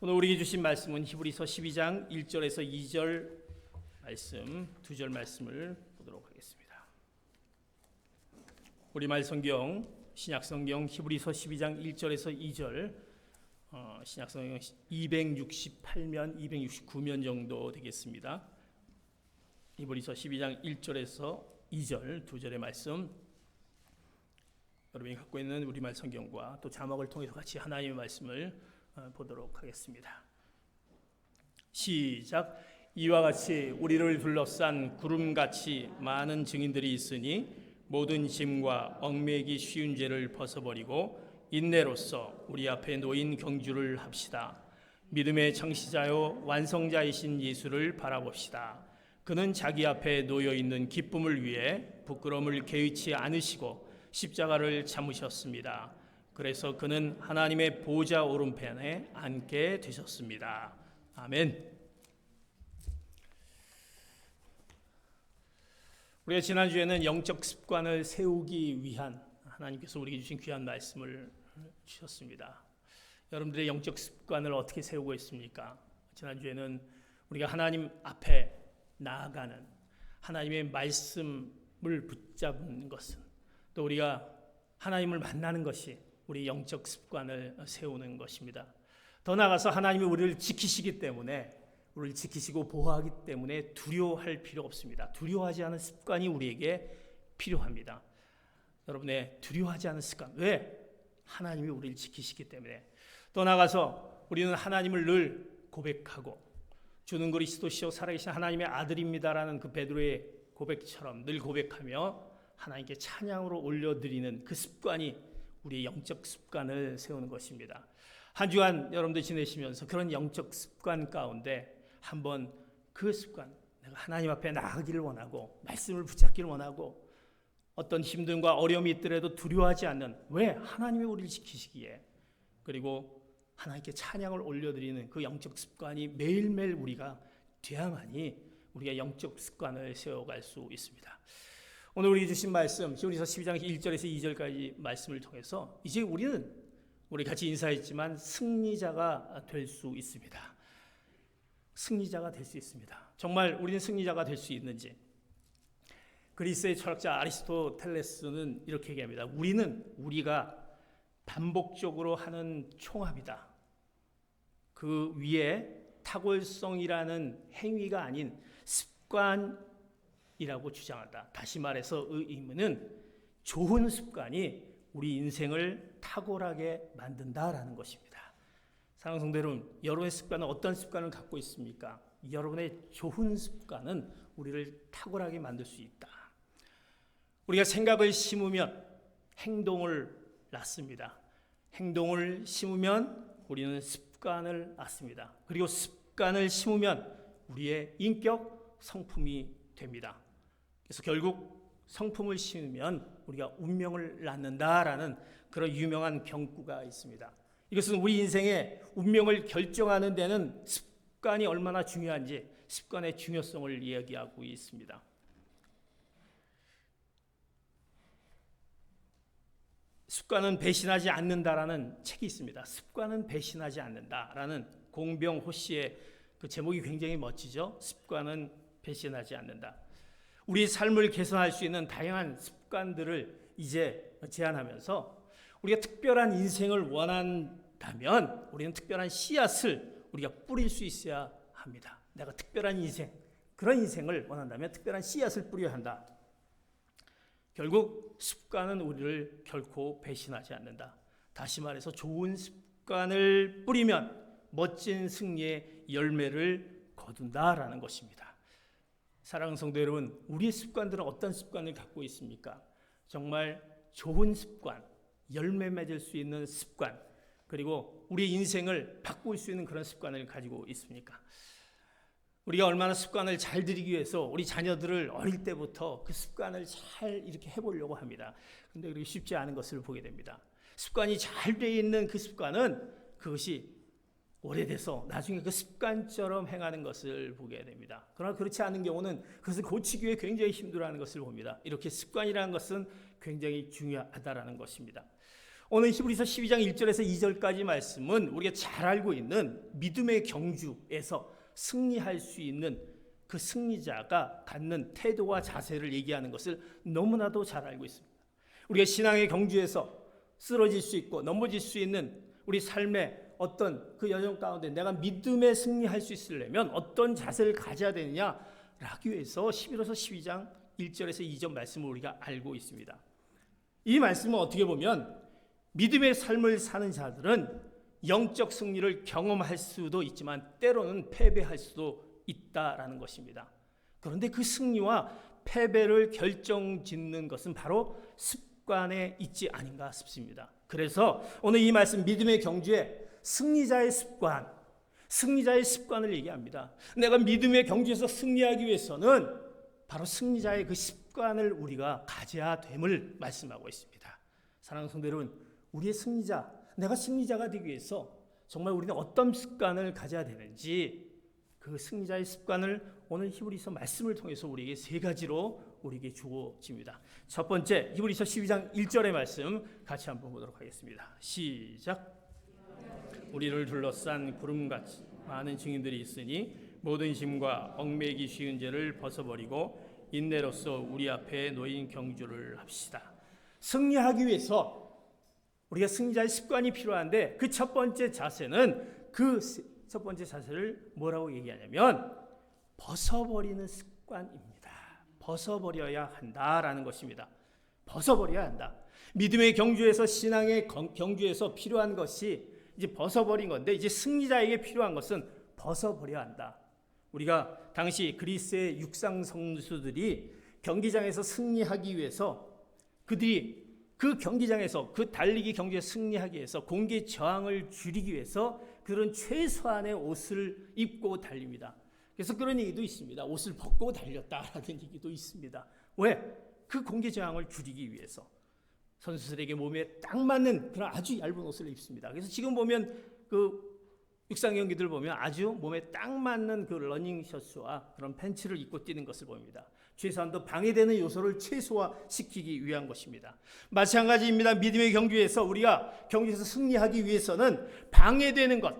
오늘 우리에게 주신 말씀은 히브리서 12장 1절에서 2절 말씀, 2절 말씀을 보도록 하겠습니다. 우리말 성경, 신약 성경 히브리서 12장 1절에서 2절, 신약 성경 268면, 269면 정도 되겠습니다. 히브리서 12장 1절에서 2절, 2절의 말씀, 여러분이 갖고 있는 우리말 성경과 또 자막을 통해서 같이 하나님의 말씀을 보도록 하겠습니다. 시작. 이와 같이 우리를 둘러싼 구름같이 많은 증인들이 있으니 모든 짐과 얽매이기 쉬운 죄를 벗어버리고 인내로써 우리 앞에 놓인 경주를 합시다. 믿음의 창시자요 완성자이신 예수를 바라봅시다. 그는 자기 앞에 놓여있는 기쁨을 위해 부끄러움을 개의치 않으시고 십자가를 참으셨습니다. 그래서 그는 하나님의 보좌 오른편에 앉게 되셨습니다. 아멘. 우리가 지난주에는 영적 습관을 세우기 위한 하나님께서 우리에게 주신 귀한 말씀을 주셨습니다. 여러분들의 영적 습관을 어떻게 세우고 있습니까? 지난주에는 우리가 하나님 앞에 나아가는 하나님의 말씀을 붙잡는 것은 또 우리가 하나님을 만나는 것이 우리 영적 습관을 세우는 것입니다. 더 나아가서 하나님이 우리를 지키시기 때문에, 우리를 지키시고 보호하기 때문에 두려워할 필요 없습니다. 두려워하지 않은 습관이 우리에게 필요합니다. 여러분의 두려워하지 않은 습관. 왜? 하나님이 우리를 지키시기 때문에. 더 나아가서 우리는 하나님을 늘 고백하고 주는 그리스도시요 살아계신 하나님의 아들입니다라는 그 베드로의 고백처럼 늘 고백하며 하나님께 찬양으로 올려드리는 그 습관이 우리의 영적 습관을 세우는 것입니다. 한 주간 여러분들 지내시면서 그런 영적 습관 가운데 한번 그 습관, 내가 하나님 앞에 나아가기를 원하고 말씀을 붙잡기를 원하고 어떤 힘듦과 어려움이 있더라도 두려워하지 않는, 왜? 하나님이 우리를 지키시기에, 그리고 하나님께 찬양을 올려드리는 그 영적 습관이 매일매일 우리가 돼야만이 우리가 영적 습관을 세워갈 수 있습니다. 오늘 우리 주신 말씀 히브리서 12장 1절에서 2절까지 말씀을 통해서 이제 우리 같이 인사했지만 승리자가 될 수 있습니다. 승리자가 될 수 있습니다. 정말 우리는 승리자가 될 수 있는지. 그리스의 철학자 아리스토텔레스는 이렇게 얘기합니다. 우리가 반복적으로 하는 총합이다. 그 위에 탁월성이라는 행위가 아닌 습관 이라고 주장한다. 다시 말해서 이 의미는 좋은 습관이 우리 인생을 탁월하게 만든다라는 것입니다. 사랑하는 성도 여러분, 여러분의 습관은 어떤 습관을 갖고 있습니까? 여러분의 좋은 습관은 우리를 탁월하게 만들 수 있다. 우리가 생각을 심으면 행동을 낳습니다. 행동을 심으면 우리는 습관을 낳습니다. 그리고 습관을 심으면 우리의 인격, 성품이 됩니다. 그래서 결국 성품을 심으면 우리가 운명을 낳는다라는 그런 유명한 경구가 있습니다. 이것은 우리 인생의 운명을 결정하는 데는 습관이 얼마나 중요한지 습관의 중요성을 이야기하고 있습니다. 습관은 배신하지 않는다라는 책이 있습니다. 습관은 배신하지 않는다라는 공병호 씨의 그 제목이 굉장히 멋지죠. 습관은 배신하지 않는다. 우리 삶을 개선할 수 있는 다양한 습관들을 이제 제안하면서 우리가 특별한 인생을 원한다면 우리는 특별한 씨앗을 우리가 뿌릴 수 있어야 합니다. 내가 특별한 인생, 그런 인생을 원한다면 특별한 씨앗을 뿌려야 한다. 결국 습관은 우리를 결코 배신하지 않는다. 다시 말해서 좋은 습관을 뿌리면 멋진 승리의 열매를 거둔다라는 것입니다. 사랑하는 성도 여러분, 우리의 습관들은 어떤 습관을 갖고 있습니까? 정말 좋은 습관, 열매 맺을 수 있는 습관, 그리고 우리 인생을 바꿀 수 있는 그런 습관을 가지고 있습니까? 우리가 얼마나 습관을 잘 들이기 위해서 우리 자녀들을 어릴 때부터 그 습관을 잘 이렇게 해보려고 합니다. 그런데 그렇게 쉽지 않은 것을 보게 됩니다. 습관이 잘 돼 있는 그 습관은 그것이 오래돼서 나중에 그 습관처럼 행하는 것을 보게 됩니다. 그러나 그렇지 않은 경우는 그것을 고치기 위해 굉장히 힘들어하는 것을 봅니다. 이렇게 습관이라는 것은 굉장히 중요하다라는 것입니다. 오늘 히브리서 12장 1절에서 2절까지 말씀은 우리가 잘 알고 있는 믿음의 경주에서 승리할 수 있는 그 승리자가 갖는 태도와 자세를 얘기하는 것을 너무나도 잘 알고 있습니다. 우리가 신앙의 경주에서 쓰러질 수 있고 넘어질 수 있는 우리 삶의 어떤 그 여정 가운데 내가 믿음에 승리할 수 있으려면 어떤 자세를 가져야 되느냐라기 위해서 11호서 12장 1절에서 2절 말씀을 우리가 알고 있습니다. 이 말씀은 어떻게 보면 믿음의 삶을 사는 자들은 영적 승리를 경험할 수도 있지만 때로는 패배할 수도 있다라는 것입니다. 그런데 그 승리와 패배를 결정짓는 것은 바로 습관에 있지 아닌가 싶습니다. 그래서 오늘 이 말씀 믿음의 경주에 승리자의 습관을 얘기합니다. 내가 믿음의 경주에서 승리하기 위해서는 바로 승리자의 그 습관을 우리가 가져야 됨을 말씀하고 있습니다. 사랑하는 성도 여러분, 우리의 승리자, 내가 승리자가 되기 위해서 정말 우리는 어떤 습관을 가져야 되는지 그 승리자의 습관을 오늘 히브리서 말씀을 통해서 우리에게 세 가지로 우리에게 주어집니다. 첫 번째, 히브리서 12장 1절의 말씀 같이 한번 보도록 하겠습니다. 시작. 우리를 둘러싼 구름같이 많은 증인들이 있으니 모든 짐과 얽매이기 쉬운 죄를 벗어버리고 인내로써 우리 앞에 놓인 경주를 합시다. 승리하기 위해서 우리가 승리자의 습관이 필요한데 그 첫 번째 자세는 그 첫 번째 자세를 뭐라고 얘기하냐면 벗어버리는 습관입니다. 벗어버려야 한다라는 것입니다. 벗어버려야 한다. 믿음의 경주에서 신앙의 경주에서 필요한 것이 이제 벗어버린 건데 이제 승리자에게 필요한 것은 벗어버려야 한다. 우리가 당시 그리스의 육상 선수들이 경기장에서 승리하기 위해서 그들이 그 경기장에서 그 달리기 경기에 승리하기 위해서 공기 저항을 줄이기 위해서 그런 최소한의 옷을 입고 달립니다. 그래서 그런 얘기도 있습니다. 옷을 벗고 달렸다라는 얘기도 있습니다. 왜? 그 공기 저항을 줄이기 위해서 선수들에게 몸에 딱 맞는 그런 아주 얇은 옷을 입습니다. 그래서 지금 보면 그 육상 경기들 보면 아주 몸에 딱 맞는 그 러닝 셔츠와 그런 팬츠를 입고 뛰는 것을 봅니다. 최소한도 방해되는 요소를 최소화시키기 위한 것입니다. 마찬가지입니다. 믿음의 경주에서 우리가 경주에서 승리하기 위해서는 방해되는 것,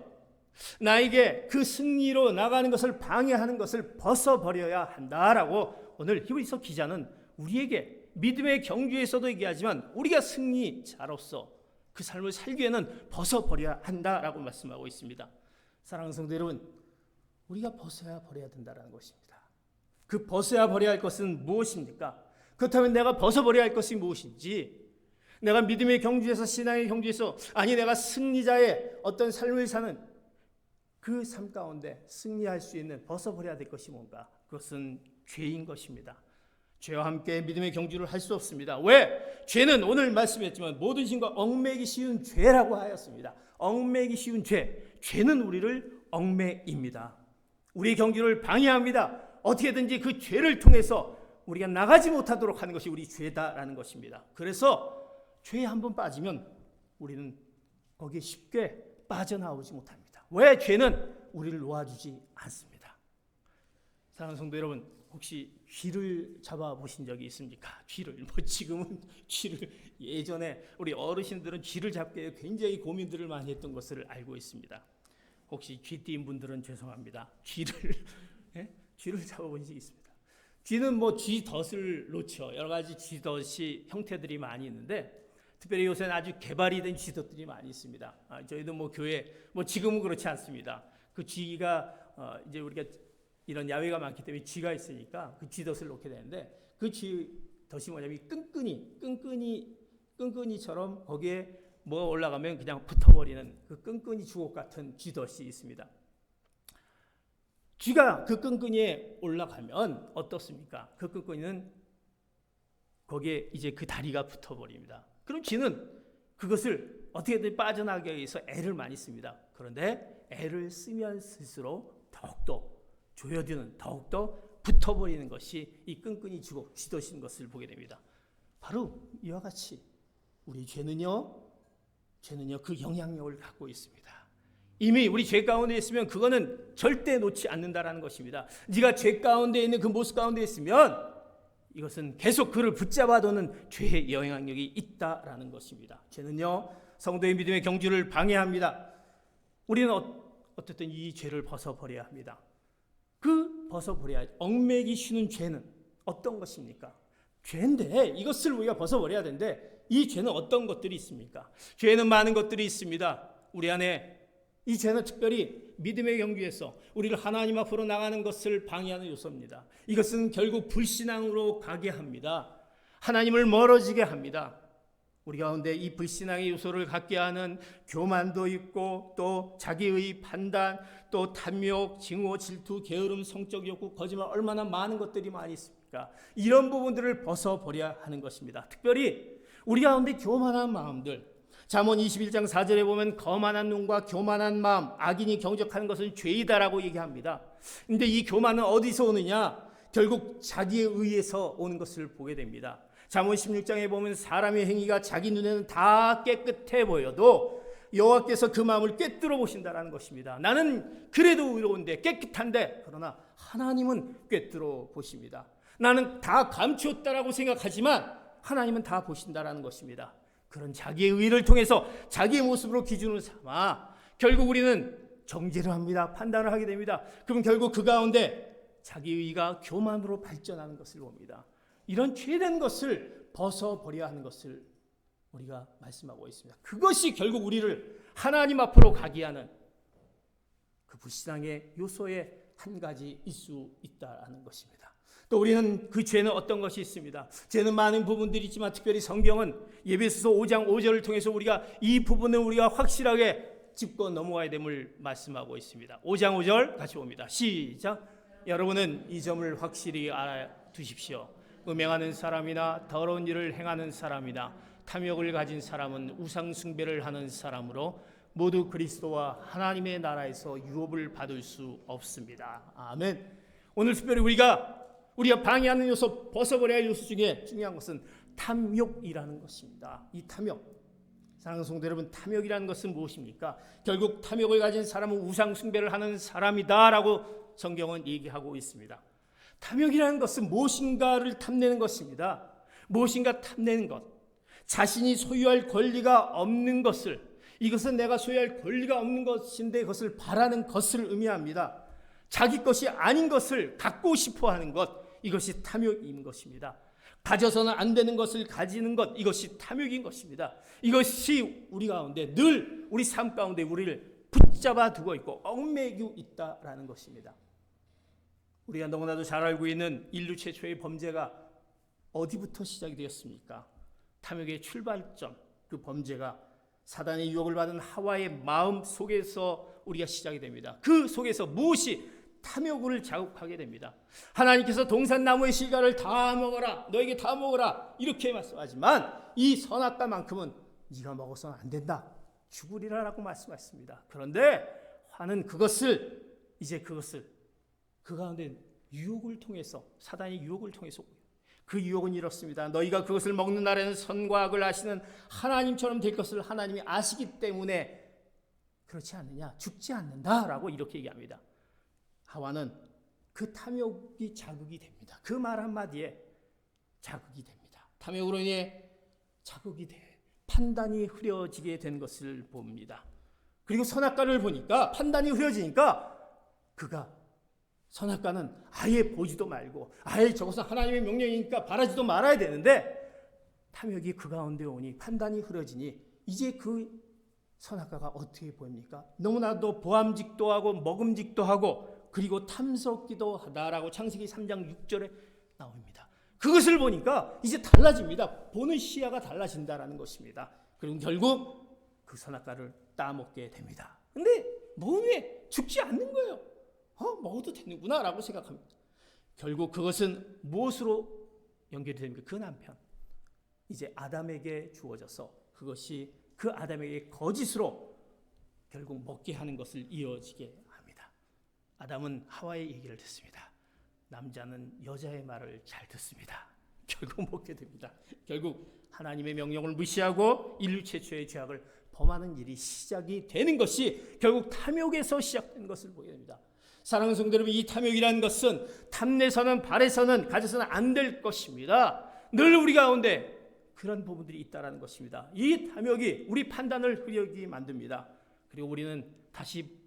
나에게 그 승리로 나가는 것을 방해하는 것을 벗어버려야 한다라고 오늘 히브리서 기자는 우리에게 믿음의 경주에서도 얘기하지만 우리가 승리자로서 그 삶을 살기 위해는 벗어버려야 한다라고 말씀하고 있습니다. 사랑하는 성도 여러분, 우리가 벗어야 버려야 된다는 것입니다. 그 벗어야 버려야 할 것은 무엇입니까? 그렇다면 내가 벗어버려야 할 것이 무엇인지, 내가 믿음의 경주에서 신앙의 경주에서 아니 내가 승리자의 어떤 삶을 사는 그 삶 가운데 승리할 수 있는 벗어버려야 될 것이 뭔가? 그것은 죄인 것입니다. 죄와 함께 믿음의 경주를 할 수 없습니다. 왜? 죄는 오늘 말씀했지만 모든 신과 얽매이기 쉬운 죄라고 하였습니다. 얽매이기 쉬운 죄. 죄는 우리를 얽매입니다. 우리의 경주를 방해합니다. 어떻게든지 그 죄를 통해서 우리가 나가지 못하도록 하는 것이 우리 죄다라는 것입니다. 그래서 죄에 한번 빠지면 우리는 거기에 쉽게 빠져나오지 못합니다. 왜? 죄는 우리를 놓아주지 않습니다. 사랑하는 성도 여러분, 혹시 쥐를 잡아보신 적이 있습니까? 쥐를, 지금은 쥐를, 예전에 우리 어르신들은 쥐를 잡기 위해 굉장히 고민들을 많이 했던 것을 알고 있습니다. 혹시 쥐띠인 분들은 죄송합니다. 쥐를 잡아본 적이 있습니다. 쥐는 쥐덫을 놓죠. 여러 가지 쥐덫이 형태들이 많이 있는데 특별히 요새는 아주 개발이 된 쥐덫들이 많이 있습니다. 저희도 교회 지금은 그렇지 않습니다. 그 쥐가 이제 우리가 이런 야외가 많기 때문에 쥐가 있으니까 그 쥐덫을 놓게 되는데 그 쥐덫이 뭐냐면 끈끈이처럼 거기에 뭐가 올라가면 그냥 붙어버리는 그 끈끈이 주걱 같은 쥐덫이 있습니다. 쥐가 그 끈끈이에 올라가면 어떻습니까? 그 끈끈이는 거기에 이제 그 다리가 붙어버립니다. 그럼 쥐는 그것을 어떻게든 빠져나가기 위해서 애를 많이 씁니다. 그런데 애를 쓰면 쓸수록 더욱더 조여드는, 더욱더 붙어버리는 것이 이 끈끈이 주걱, 쥐덫인 것을 보게 됩니다. 바로 이와 같이 우리 죄는요 그 영향력을 갖고 있습니다. 이미 우리 죄 가운데 있으면 그거는 절대 놓지 않는다라는 것입니다. 네가 죄 가운데 있는 그 모습 가운데 있으면 이것은 계속 그를 붙잡아두는 죄의 영향력이 있다라는 것입니다. 죄는요, 성도의 믿음의 경주를 방해합니다. 우리는 어쨌든 이 죄를 벗어버려야 합니다. 벗어버려야 얽매기 쉬는 죄는 어떤 것입니까? 죄인데 이것을 우리가 벗어버려야 되는데 이 죄는 어떤 것들이 있습니까? 죄는 많은 것들이 있습니다. 우리 안에 이 죄는 특별히 믿음의 경주에서 우리를 하나님 앞으로 나가는 것을 방해하는 요소입니다. 이것은 결국 불신앙으로 가게 합니다. 하나님을 멀어지게 합니다. 우리 가운데 이 불신앙의 요소를 갖게 하는 교만도 있고 또 자기의 판단, 또 탐욕, 증오, 질투, 게으름, 성적 욕구, 거짓말, 얼마나 많은 것들이 많이 있습니까? 이런 부분들을 벗어버려야 하는 것입니다. 특별히 우리 가운데 교만한 마음들, 잠언 21장 4절에 보면 거만한 눈과 교만한 마음, 악인이 경적하는 것은 죄이다라고 얘기합니다. 그런데 이 교만은 어디서 오느냐? 결국 자기의 의에서 오는 것을 보게 됩니다. 잠언 16장에 보면 사람의 행위가 자기 눈에는 다 깨끗해 보여도 여호와께서 그 마음을 꿰뚫어 보신다라는 것입니다. 나는 그래도 의로운데 깨끗한데 그러나 하나님은 꿰뚫어 보십니다. 나는 다 감추었다라고 생각하지만 하나님은 다 보신다라는 것입니다. 그런 자기의 의를 통해서 자기의 모습으로 기준을 삼아 결국 우리는 정죄를 합니다. 판단을 하게 됩니다. 그럼 결국 그 가운데 자기의 의가 교만으로 발전하는 것을 봅니다. 이런 죄된 것을 벗어버려야 하는 것을 우리가 말씀하고 있습니다. 그것이 결국 우리를 하나님 앞으로 가게 하는 그 불신앙의 요소의 한 가지일 수 있다는 것입니다. 또 우리는 그 죄는 어떤 것이 있습니다. 죄는 많은 부분들이 있지만 특별히 성경은 에베소서 5장 5절을 통해서 우리가 이 부분을 우리가 확실하게 짚고 넘어가야 됨을 말씀하고 있습니다. 5장 5절 같이 봅니다. 시작. 여러분은 이 점을 확실히 알아두십시오. 음행하는 사람이나 더러운 일을 행하는 사람이나 탐욕을 가진 사람은 우상 숭배를 하는 사람으로 모두 그리스도와 하나님의 나라에서 유업을 받을 수 없습니다. 아멘. 오늘 특별히 우리가 방해하는 요소, 벗어버려야 할 요소 중에 중요한 것은 탐욕이라는 것입니다. 이 탐욕. 사랑하는 성도 여러분, 탐욕이라는 것은 무엇입니까? 결국 탐욕을 가진 사람은 우상 숭배를 하는 사람이다라고 성경은 얘기하고 있습니다. 탐욕이라는 것은 무엇인가를 탐내는 것입니다. 무엇인가 탐내는 것. 자신이 소유할 권리가 없는 것을, 이것은 내가 소유할 권리가 없는 것인데 그것을 바라는 것을 의미합니다. 자기 것이 아닌 것을 갖고 싶어 하는 것, 이것이 탐욕인 것입니다. 가져서는 안 되는 것을 가지는 것, 이것이 탐욕인 것입니다. 이것이 우리 가운데 늘 우리 삶 가운데 우리를 붙잡아 두고 있고 얽매이고 있다라는 것입니다. 우리가 너무나도 잘 알고 있는 인류 최초의 범죄가 어디부터 시작이 되었습니까? 탐욕의 출발점, 그 범죄가 사단의 유혹을 받은 하와의 마음 속에서 우리가 시작이 됩니다. 그 속에서 무엇이 탐욕을 자극하게 됩니다. 하나님께서 동산나무의 실과를 다 먹어라, 너에게 다 먹어라 이렇게 말씀하지만 이 선악과만큼은 네가 먹어서는 안 된다, 죽으리라라고 말씀하셨습니다. 그런데 화는 그것을 그 가운데 유혹을 통해서, 사단의 유혹을 통해서, 그 유혹은 이렇습니다. 너희가 그것을 먹는 날에는 선과 악을 아시는 하나님처럼 될 것을 하나님이 아시기 때문에 그렇지 않느냐, 죽지 않는다라고 이렇게 얘기합니다. 하와는 그 탐욕이 자극이 됩니다. 그 말 한마디에 자극이 됩니다. 탐욕으로 인해 자극이 돼 판단이 흐려지게 된 것을 봅니다. 그리고 선악과를 보니까 판단이 흐려지니까 그가 선악과는 아예 보지도 말고 아예 저것은 하나님의 명령이니까 바라지도 말아야 되는데 탐욕이 그 가운데 오니 판단이 흐려지니 이제 그 선악과가 어떻게 보입니까? 너무나도 보암직도 하고 먹음직도 하고 그리고 탐스럽기도 하다라고 창세기 3장 6절에 나옵니다. 그것을 보니까 이제 달라집니다. 보는 시야가 달라진다라는 것입니다. 그리고 결국 그 선악과를 따먹게 됩니다. 근데 먹은 후에 죽지 않는 거예요. 먹어도 되는구나 라고 생각합니다. 결국 그것은 무엇으로 연결이 됩니까? 그 남편, 이제 아담에게 주어져서 그것이 그 아담에게 거짓으로 결국 먹게 하는 것을 이어지게 합니다. 아담은 하와의 얘기를 듣습니다. 남자는 여자의 말을 잘 듣습니다. 결국 먹게 됩니다. 결국 하나님의 명령을 무시하고 인류 최초의 죄악을 범하는 일이 시작이 되는 것이 결국 탐욕에서 시작된 것을 보게 됩니다. 사랑하는 성도 여러분, 이 탐욕이라는 것은 탐내서는 발해서는 가져서는 안 될 것입니다. 늘 우리 가운데 그런 부분들이 있다는 것입니다. 이 탐욕이 우리 판단을 흐리게 만듭니다. 그리고 우리는 다시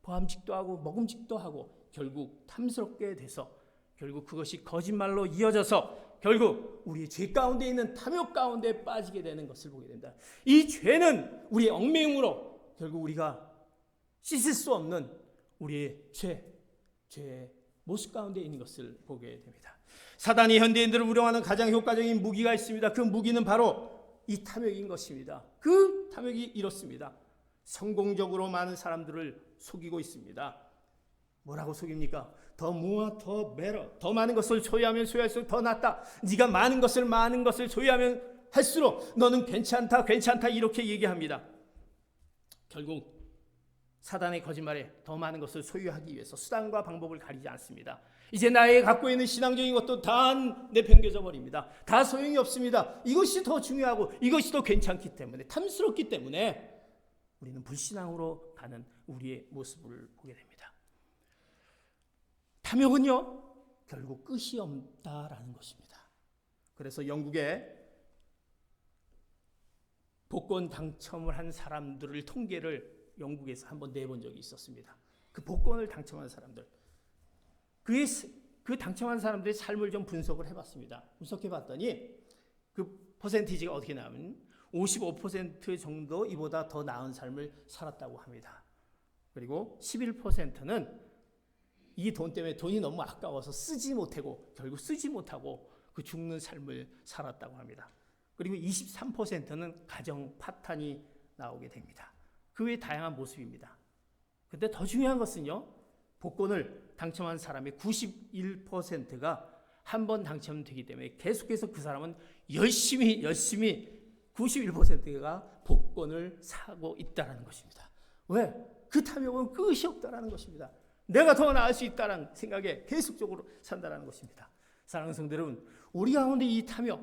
보암직도 하고 먹음직도 하고 결국 탐스럽게 돼서 결국 그것이 거짓말로 이어져서 결국 우리의 죄 가운데 있는 탐욕 가운데 빠지게 되는 것을 보게 됩니다. 이 죄는 우리의 얽매임으로 결국 우리가 씻을 수 없는 우리의 죄의 모습 가운데 있는 것을 보게 됩니다. 사단이 현대인들을 우롱하는 가장 효과적인 무기가 있습니다. 그 무기는 바로 이 탐욕인 것입니다. 그 탐욕이 이렇습니다. 성공적으로 많은 사람들을 속이고 있습니다. 뭐라고 속입니까? 더 more, 더 better. 더 많은 것을 소유하면 소유할수록 더 낫다. 네가 많은 것을 소유하면 할수록 너는 괜찮다 이렇게 얘기합니다. 결국 사단의 거짓말에 더 많은 것을 소유하기 위해서 수단과 방법을 가리지 않습니다. 이제 나의 갖고 있는 신앙적인 것도 다 내팽개져 버립니다. 다 소용이 없습니다. 이것이 더 중요하고 이것이 더 괜찮기 때문에, 탐스럽기 때문에 우리는 불신앙으로 가는 우리의 모습을 보게 됩니다. 탐욕은요, 결국 끝이 없다라는 것입니다. 그래서 영국의 복권 당첨을 한 사람들을 통계를 영국에서 한번 내본 적이 있었습니다. 그 복권을 당첨한 사람들, 그 당첨한 사람들의 삶을 좀 분석을 해봤습니다. 분석해봤더니 그 퍼센티지가 어떻게 나오면 55% 정도 이보다 더 나은 삶을 살았다고 합니다. 그리고 11%는 이 돈 때문에 돈이 너무 아까워서 결국 쓰지 못하고 그 죽는 삶을 살았다고 합니다. 그리고 23%는 가정 파탄이 나오게 됩니다. 그 외에 다양한 모습입니다. 근데 더 중요한 것은요, 복권을 당첨한 사람의 91%가 한 번 당첨되기 때문에 계속해서 그 사람은 열심히 91%가 복권을 사고 있다는 것입니다. 왜? 그 탐욕은 끝이 없다는 것입니다. 내가 더 나을 수 있다는 생각에 계속적으로 산다는 것입니다. 사랑하는 성도 여러분, 우리 가운데 이 탐욕,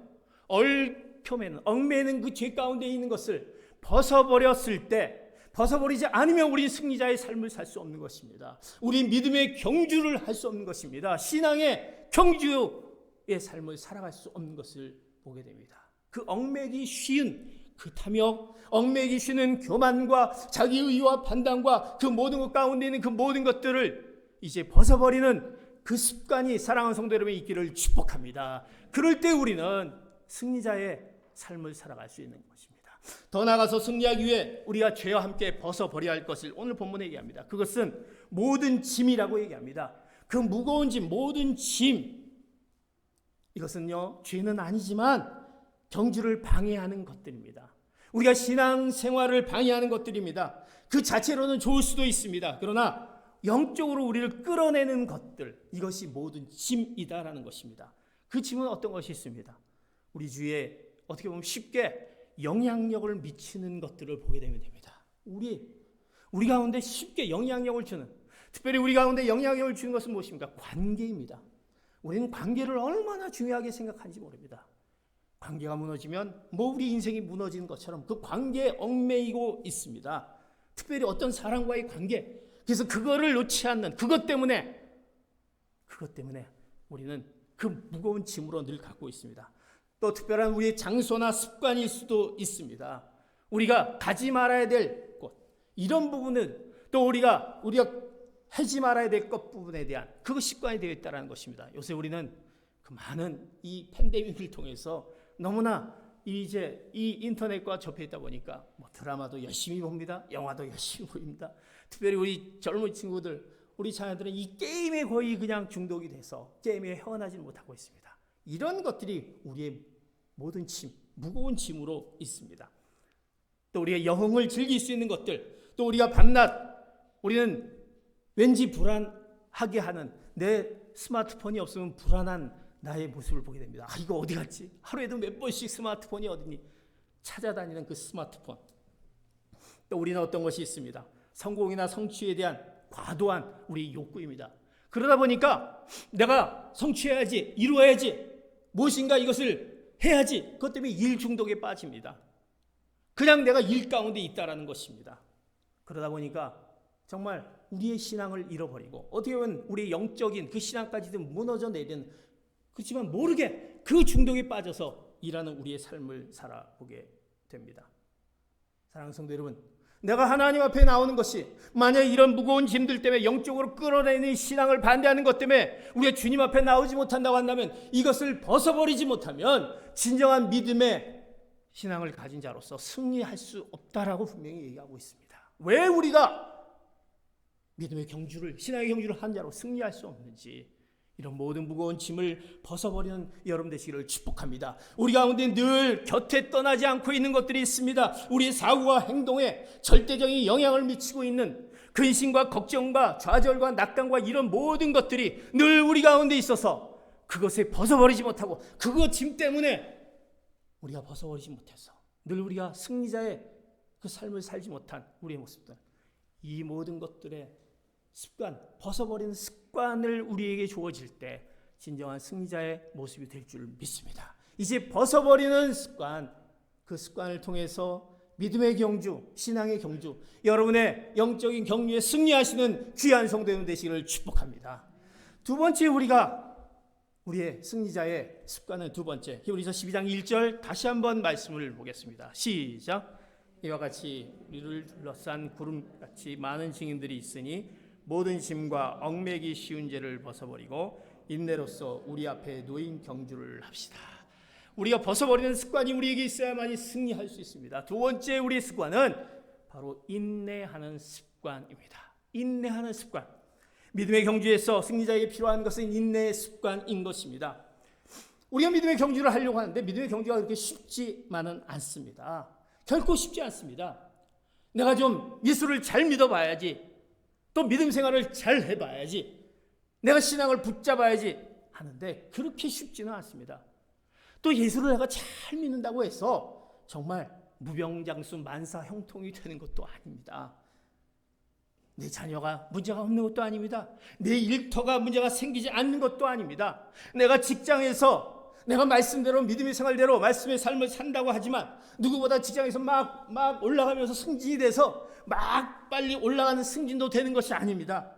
얽매는 그 죄 가운데 있는 것을 벗어버리지 않으면 우리 승리자의 삶을 살 수 없는 것입니다. 우리 믿음의 경주를 할 수 없는 것입니다. 신앙의 경주의 삶을 살아갈 수 없는 것을 보게 됩니다. 그 얽매기 쉬운 그 탐욕, 얽매기 쉬는 교만과 자기 의와 판단과 그 모든 것 가운데 있는 그 모든 것들을 이제 벗어버리는 그 습관이 사랑하는 성도 여러분이 있기를 축복합니다. 그럴 때 우리는 승리자의 삶을 살아갈 수 있는 것입니다. 더 나아가서 승리하기 위해 우리가 죄와 함께 벗어버려야 할 것을 오늘 본문에 얘기합니다. 그것은 모든 짐이라고 얘기합니다. 그 무거운 짐, 모든 짐, 이것은요, 죄는 아니지만 경주를 방해하는 것들입니다. 우리가 신앙생활을 방해하는 것들입니다. 그 자체로는 좋을 수도 있습니다. 그러나 영적으로 우리를 끌어내는 것들, 이것이 모든 짐이다라는 것입니다. 그 짐은 어떤 것이 있습니다. 우리 주위에 어떻게 보면 쉽게 영향력을 미치는 것들을 보게 되면 됩니다. 우리 가운데 쉽게 영향력을 주는, 특별히 우리 가운데 영향력을 주는 것은 무엇입니까? 관계입니다. 우리는 관계를 얼마나 중요하게 생각하는지 모릅니다. 관계가 무너지면 우리 인생이 무너지는 것처럼 그 관계에 얽매이고 있습니다. 특별히 어떤 사람과의 관계, 그래서 그거를 놓지 않는 그것 때문에 우리는 그 무거운 짐으로 늘 갖고 있습니다. 또 특별한 우리의 장소나 습관일 수도 있습니다. 우리가 가지 말아야 될 곳, 이런 부분은 또 우리가 하지 말아야 될 것 부분에 대한 그 습관이 되어 있다는 것입니다. 요새 우리는 그 많은 이 팬데믹을 통해서 너무나 이제 이 인터넷과 접해 있다 보니까 드라마도 열심히 봅니다. 영화도 열심히 보입니다. 특별히 우리 젊은 친구들, 우리 자녀들은 이 게임에 거의 그냥 중독이 돼서 게임에 헤어나지 못하고 있습니다. 이런 것들이 우리의 모든 짐, 무거운 짐으로 있습니다. 또 우리가 영흥을 즐길 수 있는 것들, 또 우리가 밤낮 우리는 왠지 불안하게 하는, 내 스마트폰이 없으면 불안한 나의 모습을 보게 됩니다. 이거 어디 갔지? 하루에도 몇 번씩 스마트폰이 어디니? 찾아다니는 그 스마트폰. 또 우리는 어떤 것이 있습니다. 성공이나 성취에 대한 과도한 우리 욕구입니다. 그러다 보니까 내가 성취해야지, 이루어야지, 무엇인가 이것을 해야지, 그것 때문에 일 중독에 빠집니다. 그냥 내가 일 가운데 있다라는 것입니다. 그러다 보니까 정말 우리의 신앙을 잃어버리고 어떻게 보면 우리의 영적인 그 신앙까지도 무너져 내리는, 그렇지만 모르게 그 중독에 빠져서 일하는 우리의 삶을 살아보게 됩니다. 사랑하는 성도 여러분, 내가 하나님 앞에 나오는 것이 만약 이런 무거운 짐들 때문에 영적으로 끌어내는 신앙을 반대하는 것 때문에 우리가 주님 앞에 나오지 못한다고 한다면, 이것을 벗어버리지 못하면 진정한 믿음의 신앙을 가진 자로서 승리할 수 없다라고 분명히 얘기하고 있습니다. 왜 우리가 믿음의 경주를, 신앙의 경주를 한 자로 승리할 수 없는지, 이런 모든 무거운 짐을 벗어버리는 여러분 되시기를 축복합니다. 우리 가운데 늘 곁에 떠나지 않고 있는 것들이 있습니다. 우리의 사고와 행동에 절대적인 영향을 미치고 있는 근심과 걱정과 좌절과 낙담과 이런 모든 것들이 늘 우리 가운데 있어서 그것에 벗어버리지 못하고, 그거 짐 때문에 우리가 벗어버리지 못해서 늘 우리가 승리자의 그 삶을 살지 못한 우리의 모습들, 이 모든 것들의 습관, 벗어버리는 습관을 우리에게 주어질 때 진정한 승리자의 모습이 될 줄 믿습니다. 이제 벗어버리는 습관, 그 습관을 통해서 믿음의 경주, 신앙의 경주, 여러분의 영적인 경주에 승리하시는 귀한 성도 여러분 되시기를 축복합니다. 두 번째, 우리의 승리자의 습관은 두 번째, 히브리서 12장 1절 다시 한번 말씀을 보겠습니다. 시작. 이와 같이 우리를 둘러싼 구름같이 많은 증인들이 있으니 모든 짐과 얽매기 쉬운 죄를 벗어버리고 인내로써 우리 앞에 놓인 경주를 합시다. 우리가 벗어버리는 습관이 우리에게 있어야만이 승리할 수 있습니다. 두 번째 우리의 습관은 바로 인내하는 습관입니다. 인내하는 습관. 믿음의 경주에서 승리자에게 필요한 것은 인내의 습관인 것입니다. 우리가 믿음의 경주를 하려고 하는데 믿음의 경주가 그렇게 쉽지만은 않습니다. 결코 쉽지 않습니다. 내가 좀 예수를 잘 믿어봐야지, 또 믿음 생활을 잘 해봐야지, 내가 신앙을 붙잡아야지 하는데 그렇게 쉽지는 않습니다. 또 예수를 내가 잘 믿는다고 해서 정말 무병장수 만사 형통이 되는 것도 아닙니다. 내 자녀가 문제가 없는 것도 아닙니다. 내 일터가 문제가 생기지 않는 것도 아닙니다. 내가 직장에서 내가 말씀대로 믿음의 생활대로 말씀의 삶을 산다고 하지만 누구보다 직장에서 막 올라가면서 승진이 돼서 막 빨리 올라가는 승진도 되는 것이 아닙니다.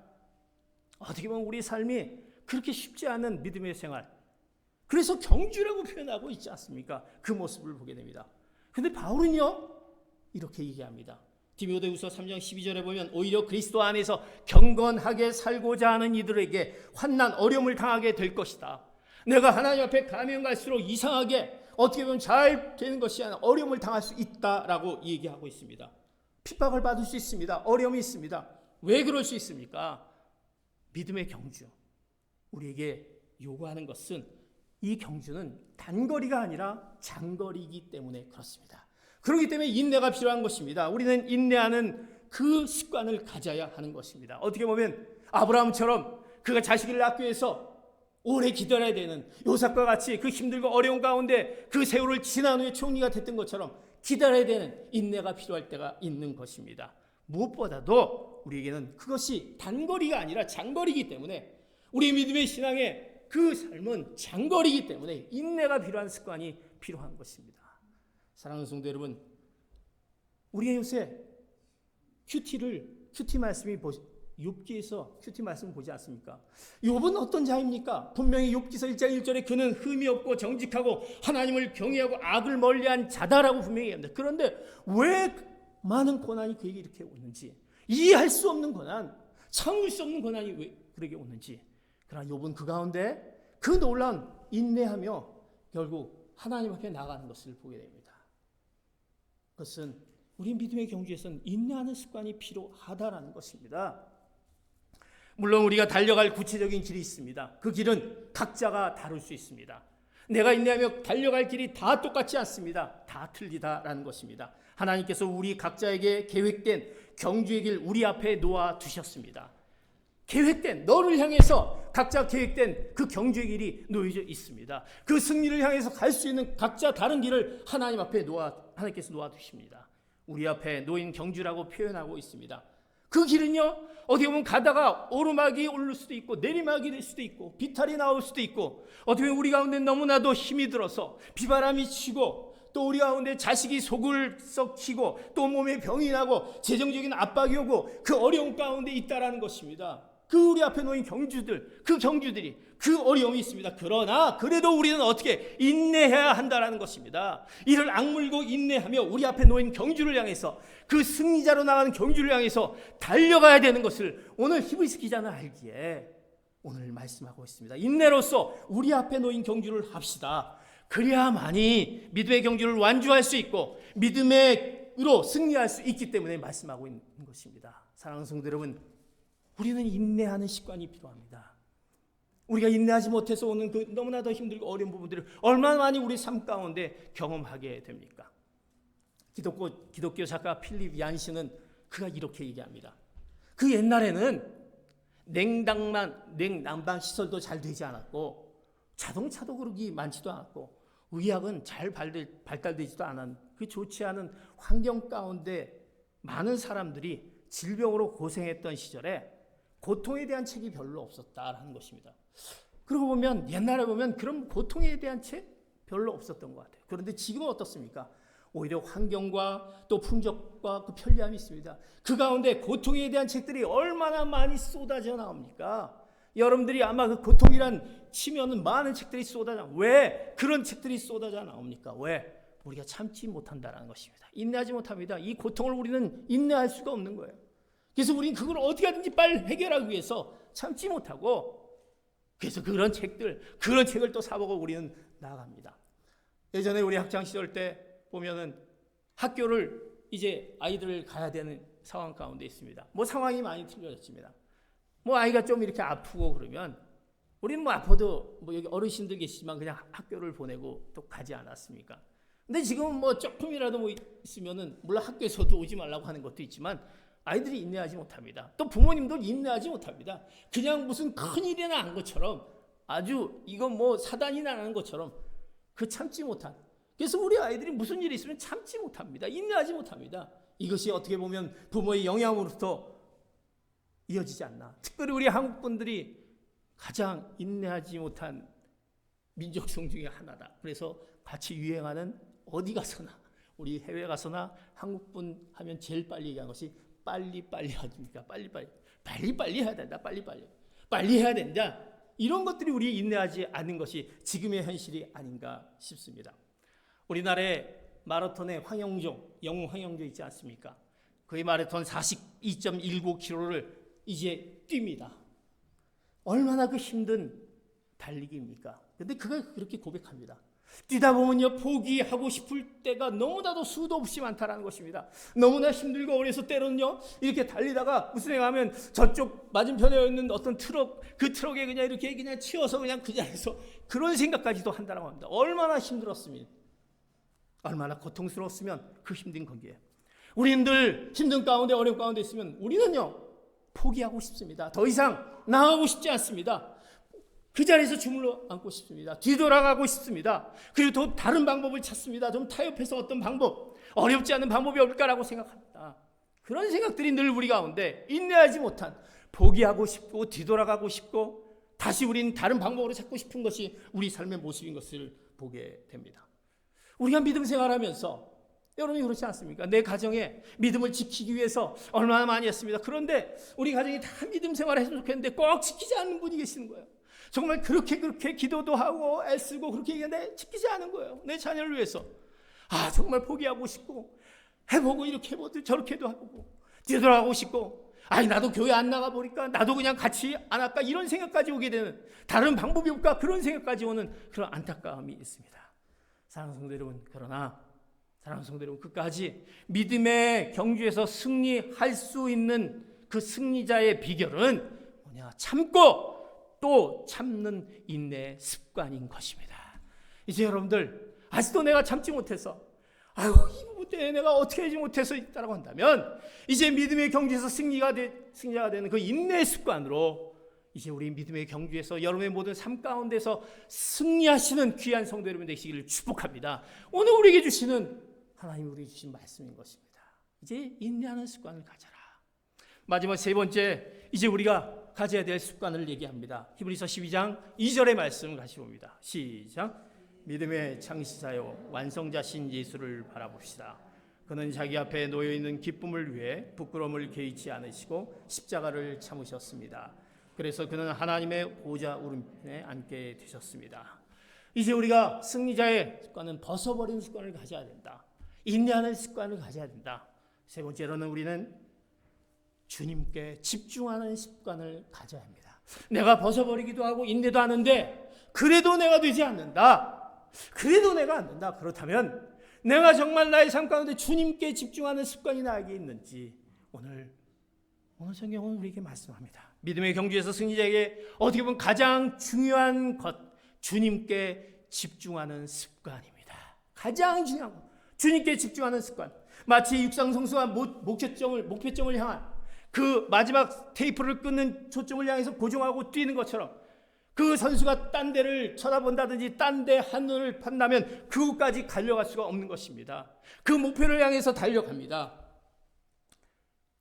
어떻게 보면 우리 삶이 그렇게 쉽지 않은 믿음의 생활, 그래서 경주라고 표현하고 있지 않습니까? 그 모습을 보게 됩니다. 그런데 바울은요 이렇게 얘기합니다. 디모데후서 3장 12절에 보면 오히려 그리스도 안에서 경건하게 살고자 하는 이들에게 환난, 어려움을 당하게 될 것이다. 내가 하나님 앞에 가면 갈수록 이상하게 어떻게 보면 잘 되는 것이 아니라 어려움을 당할 수 있다라고 얘기하고 있습니다. 핍박을 받을 수 있습니다. 어려움이 있습니다. 왜 그럴 수 있습니까? 믿음의 경주, 우리에게 요구하는 것은 이 경주는 단거리가 아니라 장거리이기 때문에 그렇습니다. 그렇기 때문에 인내가 필요한 것입니다. 우리는 인내하는 그 습관을 가져야 하는 것입니다. 어떻게 보면 아브라함처럼 그가 자식을 낳기 위해서 오래 기다려야 되는, 요셉과 같이 그 힘들고 어려운 가운데 그 세월을 지난 후에 총리가 됐던 것처럼 기다려야 되는 인내가 필요할 때가 있는 것입니다. 무엇보다도 우리에게는 그것이 단거리가 아니라 장거리이기 때문에, 우리 믿음의 신앙의 그 삶은 장거리이기 때문에 인내가 필요한 습관이 필요한 것입니다. 사랑하는 성도 여러분, 우리가 요새 큐티 말씀이 욥기에서 큐티 말씀 보지 않습니까? 욥은 어떤 자입니까? 분명히 욥기서 1장 1절에 그는 흠이 없고 정직하고 하나님을 경외하고 악을 멀리한 자다라고 분명히 얘기합니다. 그런데 왜 많은 고난이 그에게 이렇게 오는지, 이해할 수 없는 고난, 참을 수 없는 고난이 왜 그에게 오는지, 그러나 욥은 그 가운데 그 놀라운 인내하며 결국 하나님 앞에 나가는 것을 보게 됩니다. 그것은 우리 믿음의 경주에서는 인내하는 습관이 필요하다라는 것입니다. 물론 우리가 달려갈 구체적인 길이 있습니다. 그 길은 각자가 다룰 수 있습니다. 내가 인내하며 달려갈 길이 다 똑같지 않습니다. 다 틀리다라는 것입니다. 하나님께서 우리 각자에게 계획된 경주의 길 우리 앞에 놓아 두셨습니다. 계획된, 너를 향해서 각자 계획된 그 경주의 길이 놓여져 있습니다. 그 승리를 향해서 갈 수 있는 각자 다른 길을 하나님께서 놓아 두십니다. 우리 앞에 놓인 경주라고 표현하고 있습니다. 그 길은요, 어떻게 보면 가다가 오르막이 오를 수도 있고 내리막이 될 수도 있고 비탈이 나올 수도 있고, 어떻게 보면 우리 가운데 너무나도 힘이 들어서 비바람이 치고 또 우리 가운데 자식이 속을 썩히고 또 몸에 병이 나고 재정적인 압박이 오고 그 어려움 가운데 있다라는 것입니다. 그 우리 앞에 놓인 경주들, 그 경주들이 그 어려움이 있습니다. 그러나 그래도 우리는 어떻게 인내해야 한다라는 것입니다. 이를 악물고 인내하며 우리 앞에 놓인 경주를 향해서 그 승리자로 나가는 경주를 향해서 달려가야 되는 것을 오늘 히브리서 기자는 알기에 오늘 말씀하고 있습니다. 인내로서 우리 앞에 놓인 경주를 합시다. 그래야만이 믿음의 경주를 완주할 수 있고 믿음으로 승리할 수 있기 때문에 말씀하고 있는 것입니다. 사랑하는 성도 여러분, 우리는 인내하는 습관이 필요합니다. 우리가 인내하지 못해서 오는 그 너무나 더 힘들고 어려운 부분들을 얼마나 많이 우리 삶 가운데 경험하게 됩니까? 기독교 작가 필립 얀시는 그가 이렇게 얘기합니다. 그 옛날에는 냉난방 시설도 잘 되지 않았고 자동차도 그렇게 많지도 않았고 의학은 잘 발달되지도 않은 그 좋지 않은 환경 가운데 많은 사람들이 질병으로 고생했던 시절에 고통에 대한 책이 별로 없었다라는 것입니다. 그러고 보면 옛날에 보면 그런 고통에 대한 책 별로 없었던 것 같아요. 그런데 지금은 어떻습니까? 오히려 환경과 또 풍족과 그 편리함이 있습니다. 그 가운데 고통에 대한 책들이 얼마나 많이 쏟아져 나옵니까? 여러분들이 아마 그 고통이란 치면은 많은 책들이 쏟아져. 왜 그런 책들이 쏟아져 나옵니까? 왜? 우리가 참지 못한다라는 것입니다. 인내하지 못합니다. 이 고통을 우리는 인내할 수가 없는 거예요. 그래서 우리는 그걸 어떻게 하든지 빨리 해결하기 위해서 참지 못하고 그래서 그런 책을 또 사보고 우리는 나아갑니다. 예전에 우리 학창 시절 때 보면은 학교를 이제 아이들 가야 되는 상황 가운데 있습니다. 뭐 상황이 많이 틀려졌습니다. 뭐 아이가 좀 이렇게 아프고 그러면 우리는 뭐 아파도 뭐 여기 어르신들 계시지만 그냥 학교를 보내고 또 가지 않았습니까? 근데 지금은 뭐 조금이라도 뭐 있으면은 물론 학교에서도 오지 말라고 하는 것도 있지만 아이들이 인내하지 못합니다. 또 부모님도 인내하지 못합니다. 그냥 무슨 큰일이 난 것처럼 아주 이건 뭐 사단이 나는 것처럼 그 참지 못한. 그래서 우리 아이들이 무슨 일이 있으면 참지 못합니다. 인내하지 못합니다. 이것이 어떻게 보면 부모의 영향으로부터 이어지지 않나. 특별히 우리 한국 분들이 가장 인내하지 못한 민족성 중에 하나다. 그래서 같이 유행하는 어디 가서나 우리 해외 가서나 한국 분 하면 제일 빨리 얘기하는 것이 빨리빨리 하십니까? 빨리빨리 해야 된다. 빨리 해야 된다. 이런 것들이 우리 인내하지 않는 것이 지금의 현실이 아닌가 싶습니다. 우리나라의 마라톤의 영웅 황영조 있지 않습니까? 그의 마라톤 42.19km를 이제 뜁니다. 얼마나 그 힘든 달리기입니까? 근데 그가 그렇게 고백합니다. 뛰다 보면요 포기하고 싶을 때가 너무나도 수도 없이 많다라는 것입니다. 너무나 힘들고 어려서 때로는요 이렇게 달리다가 무슨 생각하면 저쪽 맞은편에 있는 어떤 그 트럭에 그냥 이렇게 그냥 치여서 그냥 그 자리에서 그런 생각까지도 한다라고 합니다. 얼마나 힘들었으면, 얼마나 고통스러웠으면 그 힘든 거기에. 우리들 힘든 가운데 어려운 가운데 있으면 우리는요 포기하고 싶습니다. 더 이상 나아가고 싶지 않습니다. 그 자리에서 주물러 앉고 싶습니다. 뒤돌아가고 싶습니다. 그리고 또 다른 방법을 찾습니다. 좀 타협해서 어떤 방법, 어렵지 않은 방법이 없을까라고 생각합니다. 그런 생각들이 늘 우리 가운데 인내하지 못한, 포기하고 싶고 뒤돌아가고 싶고 다시 우리는 다른 방법으로 찾고 싶은 것이 우리 삶의 모습인 것을 보게 됩니다. 우리가 믿음 생활하면서 여러분이 그렇지 않습니까? 내 가정에 믿음을 지키기 위해서 얼마나 많이 했습니다. 그런데 우리 가정이 다 믿음 생활을 했으면 좋겠는데 꼭 지키지 않는 분이 계시는 거예요. 정말 그렇게 기도도 하고 애쓰고 그렇게 얘기하는데 지키지 않은 거예요. 내 자녀를 위해서. 정말 포기하고 싶고 해보고 이렇게 해보고 저렇게도 하고 뒤돌아가고 싶고 나도 교회 안 나가 보니까 나도 그냥 같이 안 할까 이런 생각까지 오게 되는, 다른 방법이 없까 그런 생각까지 오는 그런 안타까움이 있습니다. 사랑하는 성도 여러분, 그러나 사랑하는 성도 여러분, 끝까지 믿음의 경주에서 승리할 수 있는 그 승리자의 비결은 뭐냐? 참고 또 참는 인내의 습관인 것입니다. 이제 여러분들 아직도 내가 참지 못해서 이거 내가 어떻게 하지 못해서 있다라고 한다면 이제 믿음의 경주에서 승리자가 되는 그 인내의 습관으로 이제 우리 믿음의 경주에서 여러분의 모든 삶 가운데서 승리하시는 귀한 성도 여러분 되시기를 축복합니다. 오늘 우리에게 주시는 하나님 우리에게 주신 말씀인 것입니다. 이제 인내하는 습관을 가져라. 마지막 세 번째, 이제 우리가 가져야 될 습관을 얘기합니다. 히브리서 12장 2절의 말씀을 같이 봅니다. 시작. 믿음의 창시자요 완성자신 예수를 바라봅시다. 그는 자기 앞에 놓여있는 기쁨을 위해 부끄러움을 개의치 않으시고 십자가를 참으셨습니다. 그래서 그는 하나님의 보좌 오른편에 앉게 되셨습니다. 이제 우리가 승리자의 습관은 벗어버리는 습관을 가져야 된다. 인내하는 습관을 가져야 된다. 세 번째로는 우리는 주님께 집중하는 습관을 가져야 합니다. 내가 벗어버리기도 하고 인내도 하는데 그래도 내가 되지 않는다. 그래도 내가 안 된다. 그렇다면 내가 정말 나의 삶 가운데 주님께 집중하는 습관이 나에게 있는지 오늘 성경은 우리에게 말씀합니다. 믿음의 경주에서 승리자에게 어떻게 보면 가장 중요한 것, 주님께 집중하는 습관입니다. 가장 중요한 것, 주님께 집중하는 습관. 마치 육상선수가 목표점을 향한 그 마지막 테이프를 끊는 초점을 향해서 고정하고 뛰는 것처럼 그 선수가 딴 데를 쳐다본다든지 딴 데 하늘을 판다면 그곳까지 달려갈 수가 없는 것입니다. 그 목표를 향해서 달려갑니다.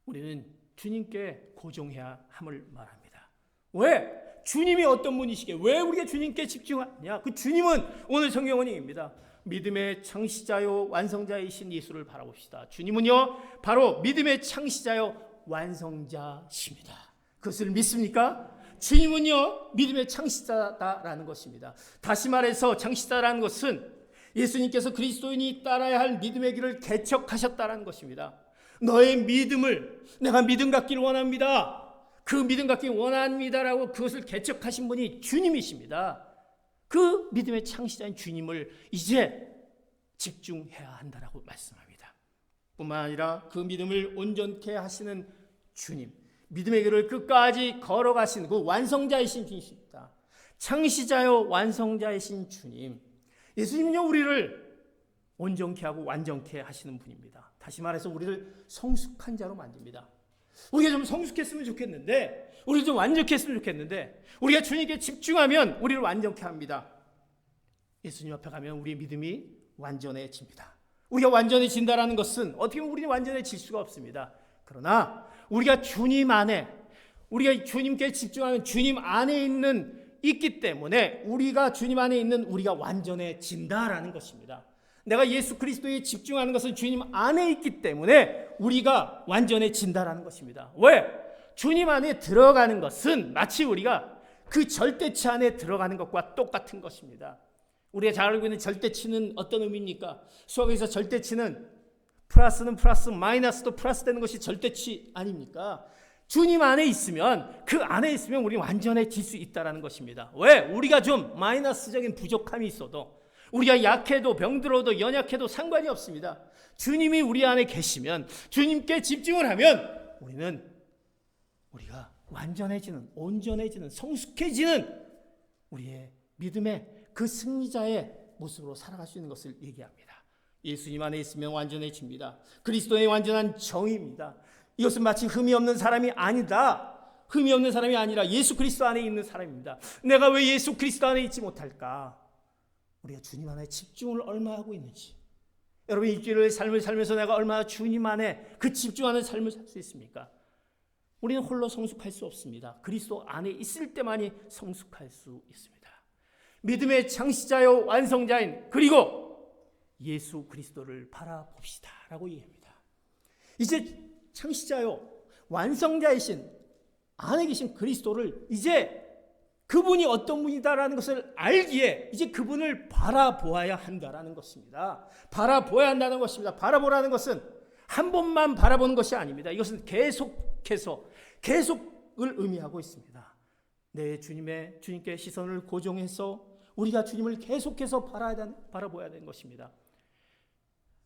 우리는 주님께 고정해야 함을 말합니다. 왜? 주님이 어떤 분이시기에 왜 우리가 주님께 집중하냐? 그 주님은 오늘 성경은 얘기입니다. 믿음의 창시자요 완성자이신 예수를 바라봅시다. 주님은요 바로 믿음의 창시자요 완성자십니다. 그것을 믿습니까? 주님은요 믿음의 창시자다라는 것입니다. 다시 말해서 창시자라는 것은 예수님께서 그리스도인이 따라야 할 믿음의 길을 개척하셨다라는 것입니다. 너의 믿음을 내가 믿음 갖기를 원합니다. 그 믿음 갖기 원합니다라고 그것을 개척하신 분이 주님이십니다. 그 믿음의 창시자인 주님을 이제 집중해야 한다라고 말씀합니다. 뿐만 아니라 그 믿음을 온전케 하시는 주님, 믿음의 길을 끝까지 걸어가신 그 완성자이신 주님입니다. 창시자요 완성자이신 주님. 예수님은요 우리를 온전케 하고 완전케 하시는 분입니다. 다시 말해서 우리를 성숙한 자로 만듭니다. 우리가 좀 성숙했으면 좋겠는데, 우리가 좀 완전했으면 좋겠는데, 우리가 주님께 집중하면 우리를 완전케 합니다. 예수님 앞에 가면 우리의 믿음이 완전해집니다. 우리가 완전해진다는 것은 어떻게 보면 우리는 완전해질 수가 없습니다. 그러나 우리가 주님 안에, 우리가 주님께 집중하면 주님 안에 있기 때문에 우리가 주님 안에 있는 우리가 완전해진다라는 것입니다. 내가 예수 그리스도에 집중하는 것은 주님 안에 있기 때문에 우리가 완전해진다라는 것입니다. 왜? 주님 안에 들어가는 것은 마치 우리가 그 절대치 안에 들어가는 것과 똑같은 것입니다. 우리가 잘 알고 있는 절대치는 어떤 의미입니까? 수학에서 절대치는 플러스는 플러스, 마이너스도 플러스 되는 것이 절대치 아닙니까? 주님 안에 있으면, 그 안에 있으면 우리 완전해질 수 있다는 것입니다. 왜? 우리가 좀 마이너스적인 부족함이 있어도, 우리가 약해도 병들어도 연약해도 상관이 없습니다. 주님이 우리 안에 계시면, 주님께 집중을 하면 우리가 완전해지는, 온전해지는, 성숙해지는 우리의 믿음의 그 승리자의 모습으로 살아갈 수 있는 것을 얘기합니다. 예수님 안에 있으면 완전해집니다. 그리스도의 완전한 정의입니다. 이것은 마치 흠이 없는 사람이 아니다. 흠이 없는 사람이 아니라 예수 그리스도 안에 있는 사람입니다. 내가 왜 예수 그리스도 안에 있지 못할까? 우리가 주님 안에 집중을 얼마나 하고 있는지. 여러분 일주일의 삶을 살면서 내가 얼마나 주님 안에 그 집중하는 삶을 살 수 있습니까? 우리는 홀로 성숙할 수 없습니다. 그리스도 안에 있을 때만이 성숙할 수 있습니다. 믿음의 창시자요 완성자인 그리고 예수 그리스도를 바라봅시다 라고 얘기합니다. 이제 창시자요 완성자이신 안에 계신 그리스도를 이제 그분이 어떤 분이다라는 것을 알기에 이제 그분을 바라보아야 한다라는 것입니다. 바라보아야 한다는 것입니다. 바라보라는 것은 한 번만 바라보는 것이 아닙니다. 이것은 계속을 의미하고 있습니다. 내 주님께 시선을 고정해서 우리가 주님을 계속해서 바라보아야 되는 것입니다.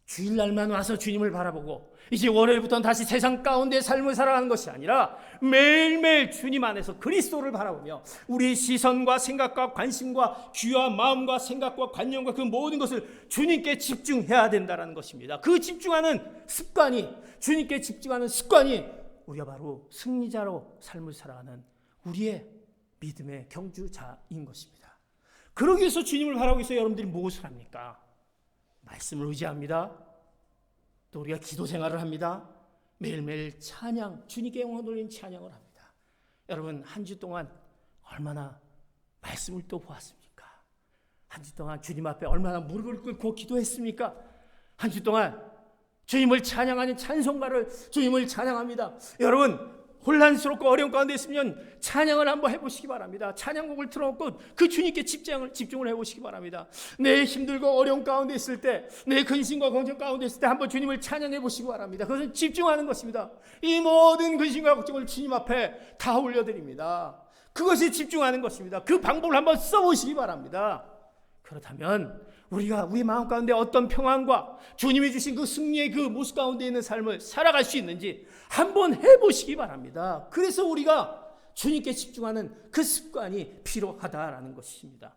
주일날만 와서 주님을 바라보고 이제 월요일부터는 다시 세상 가운데 삶을 살아가는 것이 아니라 매일매일 주님 안에서 그리스도를 바라보며 우리의 시선과 생각과 관심과 귀와 마음과 생각과 관념과 그 모든 것을 주님께 집중해야 된다는 것입니다. 그 집중하는 습관이, 주님께 집중하는 습관이 우리가 바로 승리자로 삶을 살아가는 우리의 믿음의 경주자인 것입니다. 그러기 위해서 주님을 바라보기 위해서 여러분들이 무엇을 합니까? 말씀을 의지합니다. 또 우리가 기도 생활을 합니다. 매일매일 찬양, 주님께 영광 돌리는 찬양을 합니다. 여러분 한 주 동안 얼마나 말씀을 또 보았습니까? 한 주 동안 주님 앞에 얼마나 무릎을 꿇고 기도했습니까? 한 주 동안 주님을 찬양하는 찬송가를 주님을 찬양합니다. 여러분 혼란스럽고 어려운 가운데 있으면 찬양을 한번 해보시기 바랍니다. 찬양곡을 틀어놓고 그 주님께 집중을 해보시기 바랍니다. 내 힘들고 어려운 가운데 있을 때, 내 근심과 걱정 가운데 있을 때 한번 주님을 찬양해 보시기 바랍니다. 그것은 집중하는 것입니다. 이 모든 근심과 걱정을 주님 앞에 다 올려드립니다. 그것이 집중하는 것입니다. 그 방법을 한번 써보시기 바랍니다. 그렇다면 우리가 우리 마음 가운데 어떤 평안과 주님이 주신 그 승리의 그 모습 가운데 있는 삶을 살아갈 수 있는지 한번 해보시기 바랍니다. 그래서 우리가 주님께 집중하는 그 습관이 필요하다라는 것입니다.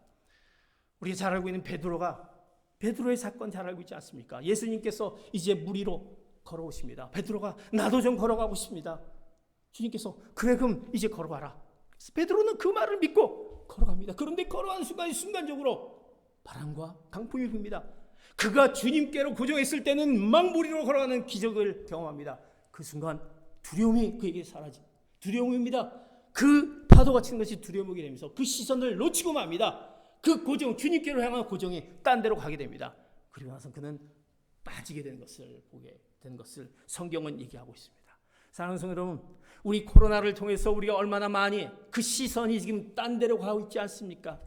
우리가 잘 알고 있는 베드로의 사건 잘 알고 있지 않습니까? 예수님께서 이제 물 위로 걸어오십니다. 베드로가 나도 좀 걸어가고 싶습니다. 주님께서 그래 그럼 이제 걸어가라. 베드로는 그 말을 믿고 걸어갑니다. 그런데 걸어가는 순간적으로 바람과 강풍이 붑니다. 그가 주님께로 고정했을 때는 막 물 위로 걸어가는 기적을 경험합니다. 그 순간 두려움이 그에게 사라집니다. 두려움입니다. 그 파도가 치는 것이 두려움이 되면서 그 시선을 놓치고 맙니다. 그 고정, 주님께로 향한 고정이 딴 데로 가게 됩니다. 그리고 나서 그는 빠지게 되는 것을 보게 되는 것을 성경은 얘기하고 있습니다. 사랑하는 성도 여러분, 우리 코로나를 통해서 우리가 얼마나 많이 그 시선이 지금 딴 데로 가고 있지 않습니까?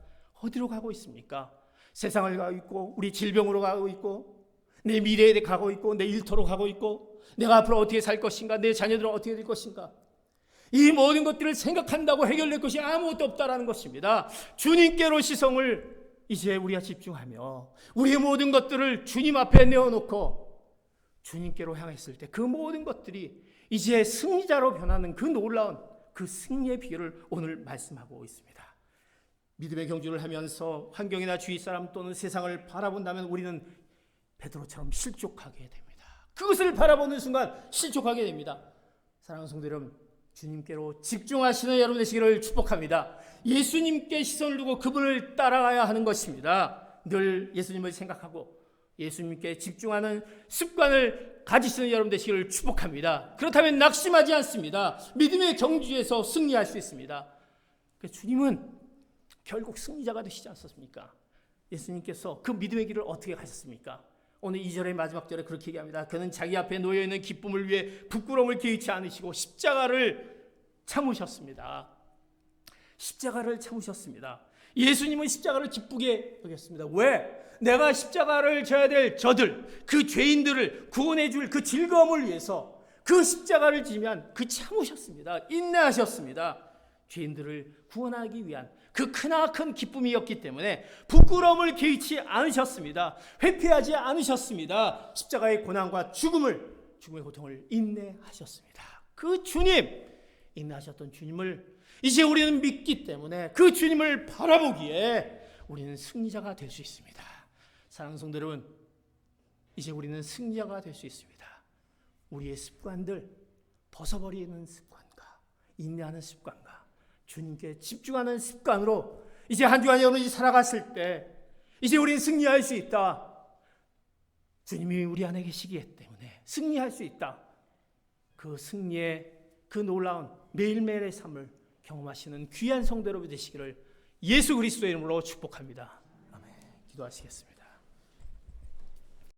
어디로 가고 있습니까? 세상을 가고 있고 우리 질병으로 가고 있고 내 미래에 가고 있고 내 일터로 가고 있고 내가 앞으로 어떻게 살 것인가, 내 자녀들은 어떻게 될 것인가, 이 모든 것들을 생각한다고 해결될 것이 아무것도 없다라는 것입니다. 주님께로 시선을 이제 우리가 집중하며 우리의 모든 것들을 주님 앞에 내어놓고 주님께로 향했을 때 그 모든 것들이 이제 승리자로 변하는 그 놀라운 그 승리의 비결을 오늘 말씀하고 있습니다. 믿음의 경주를 하면서 환경이나 주위 사람 또는 세상을 바라본다면 우리는 베드로처럼 실족하게 됩니다. 그것을 바라보는 순간 실족하게 됩니다. 사랑하는 성도 여러분, 주님께로 집중하시는 여러분 되시기를 축복합니다. 예수님께 시선을 두고 그분을 따라가야 하는 것입니다. 늘 예수님을 생각하고 예수님께 집중하는 습관을 가지시는 여러분 되시기를 축복합니다. 그렇다면 낙심하지 않습니다. 믿음의 경주에서 승리할 수 있습니다. 주님은 결국 승리자가 되시지 않습니까? 예수님께서 그 믿음의 길을 어떻게 가셨습니까? 오늘 2절의 마지막 절에 그렇게 얘기합니다. 그는 자기 앞에 놓여있는 기쁨을 위해 부끄러움을 개의치 않으시고 십자가를 참으셨습니다. 십자가를 참으셨습니다. 예수님은 십자가를 기쁘게 여겼습니다. 왜? 내가 십자가를 져야 될 저들, 그 죄인들을 구원해 줄 그 즐거움을 위해서 그 십자가를 지면 그 참으셨습니다. 인내하셨습니다. 죄인들을 구원하기 위한 그 크나큰 기쁨이었기 때문에 부끄러움을 개의치 않으셨습니다. 회피하지 않으셨습니다. 십자가의 고난과 죽음의 고통을 인내하셨습니다. 그 주님, 인내하셨던 주님을 이제 우리는 믿기 때문에 그 주님을 바라보기에 우리는 승리자가 될 수 있습니다. 사랑하는 성도 여러분, 이제 우리는 승리자가 될 수 있습니다. 우리의 습관들 벗어버리는 습관과 인내하는 습관과 주님께 집중하는 습관으로 이제 한 주간 여러분이 살아갔을 때 이제 우리는 승리할 수 있다. 주님이 우리 안에 계시기 때문에 승리할 수 있다. 그 승리의 그 놀라운 매일매일의 삶을 경험하시는 귀한 성도 여러분 되시기를 예수 그리스도의 이름으로 축복합니다. 아멘. 기도하시겠습니다.